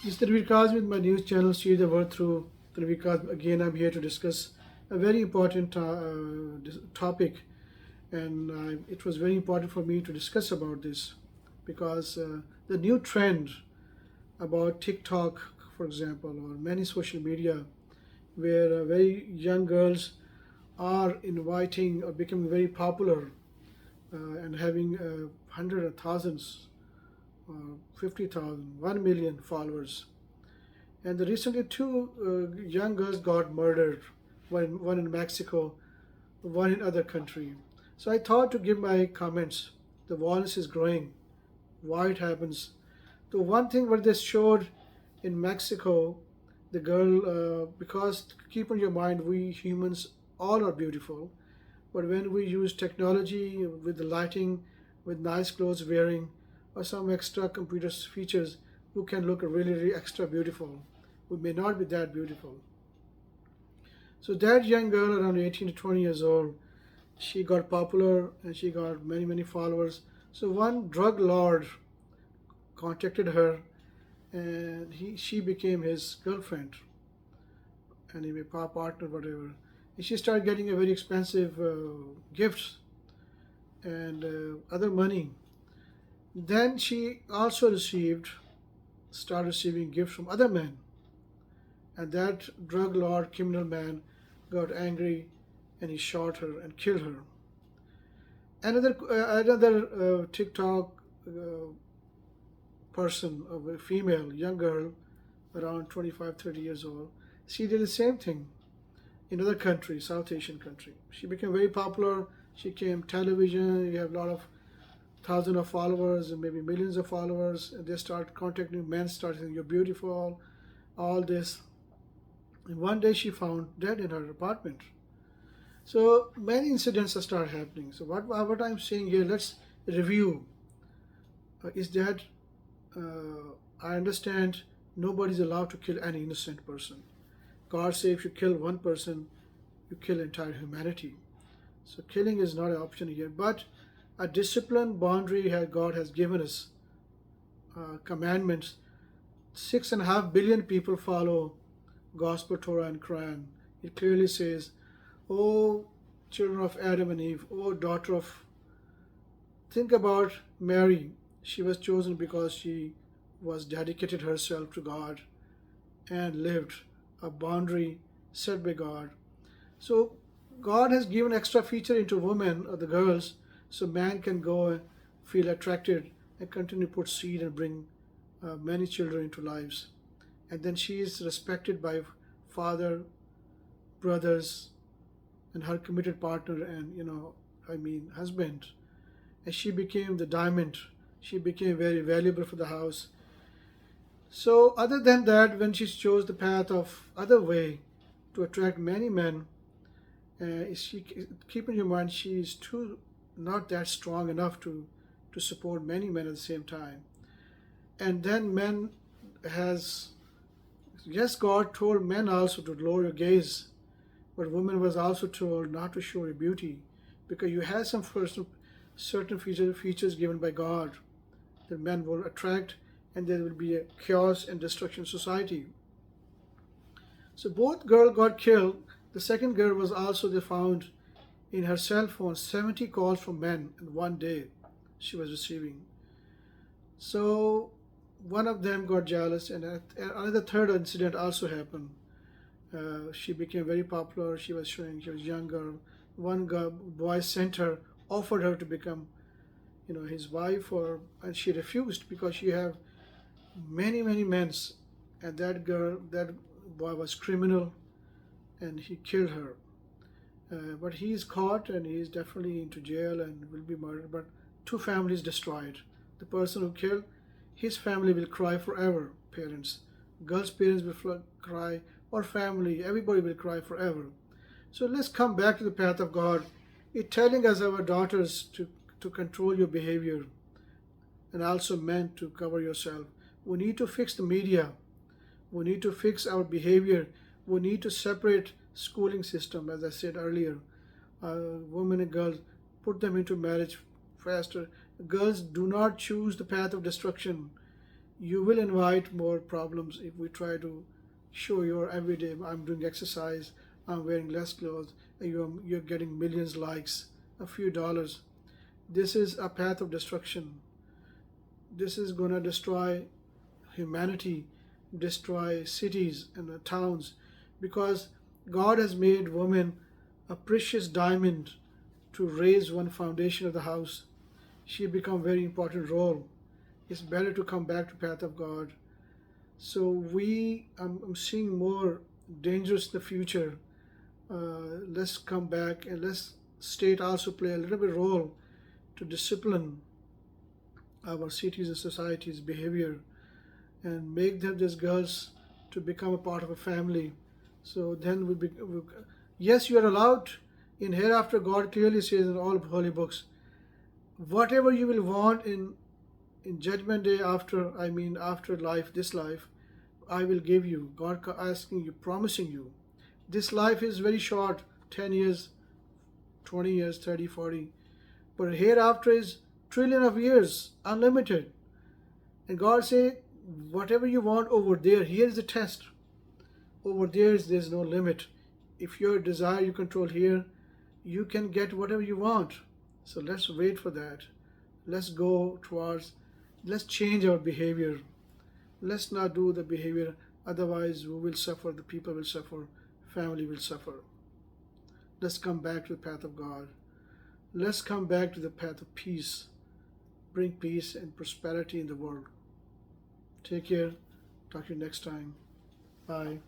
This is Tanvir Kaz with my news channel See the World Through Tanvir Kaz. Again, I'm here to discuss a very important topic, and it was very important for me to discuss about this because the new trend about TikTok, for example, or many social media, where very young girls are inviting or becoming very popular and having hundreds of thousands, 50,000, 1 million followers. And recently, two young girls got murdered, one in Mexico, one in other country. So I thought to give my comments. The violence is growing. Why it happens? The one thing what they showed in Mexico, the girl, because keep in your mind, we humans all are beautiful, but when we use technology with the lighting, with nice clothes wearing, or some extra computer features, you can look really, really extra beautiful. We may not be that beautiful. So that young girl, around 18 to 20 years old, she got popular and she got many, many followers. So one drug lord contacted her, and she became his girlfriend, and he partner, whatever. And she started getting a very expensive gifts and other money. Then she also started receiving gifts from other men, and that drug lord, criminal man, got angry, and he shot her and killed her. Another TikTok uh, person, of a female, young girl, around 25, 30 years old, she did the same thing in other country, South Asian country. She became very popular. She came television. You have a lot of thousands of followers and maybe millions of followers. And they start contacting men, start saying, "You're beautiful," all this. And one day she found dead in her apartment. So many incidents start happening. So what I'm saying here, let's review. Is that I understand nobody's allowed to kill any innocent person. God says if you kill one person, you kill entire humanity. So killing is not an option here. But a disciplined boundary God has given us commandments. 6.5 billion people follow Gospel, Torah, and Quran. It clearly says, "O children of Adam and Eve, O daughter of..." Think about Mary. She was chosen because she was dedicated herself to God and lived a boundary set by God. So God has given extra feature into women or the girls, so man can go and feel attracted and continue to put seed and bring many children into lives. And then she is respected by father, brothers, and her committed partner, and husband. And she became the diamond. She became very valuable for the house. So other than that, when she chose the path of other way to attract many men, she keep in your mind she is too not that strong enough to support many men at the same time. And then men has yes, God told men also to lower your gaze, but women was also told not to show your beauty, because you have some certain features given by God that men will attract, and there will be a chaos and destruction society. So both girl got killed. The second girl was also found in her cell phone 70 calls from men in one day she was receiving. So one of them got jealous, and another third incident also happened. She became very popular. She was showing she was younger. One boy sent her, offered her to become, his wife, and she refused because she have many many men. And that boy was criminal, and he killed her. But he is caught and he is definitely into jail and will be murdered. But two families destroyed. The person who killed, his family will cry forever. Parents, girls' parents will cry, or family, everybody will cry forever. So let's come back to the path of God. It's telling us our daughters to control your behavior, and also men to cover yourself. We need to fix the media. We need to fix our behavior. We need to separate schooling system, as I said earlier. Women and girls, put them into marriage faster. Girls do not choose the path of destruction. You will invite more problems if we try to show your everyday, I'm doing exercise, I'm wearing less clothes, and you're getting millions likes, a few dollars. This is a path of destruction. This is going to destroy humanity, destroy cities and towns, because God has made woman a precious diamond to raise one foundation of the house. She become very important role. It's better to come back to path of God. So I'm seeing more dangerous in the future. Let's come back, and let's state also play a little bit role to discipline our cities and societies behavior, and make them, these girls, to become a part of a family. So then yes, you are allowed in hereafter. God clearly says in all holy books, whatever you will want in judgment day, after, I mean after life, this life, I will give you. God asking you, promising you. This life is very short, 10 years, 20 years, 30, 40. But hereafter is trillion of years, unlimited. And God say, whatever you want over there, here is the test. Over there's no limit. If your desire you control here, you can get whatever you want. So let's wait for that. Let's go towards, let's change our behavior. Let's not do the behavior, otherwise we will suffer, the people will suffer, family will suffer. Let's come back to the path of God. Let's come back to the path of peace. Bring peace and prosperity in the world. Take care. Talk to you next time. Bye.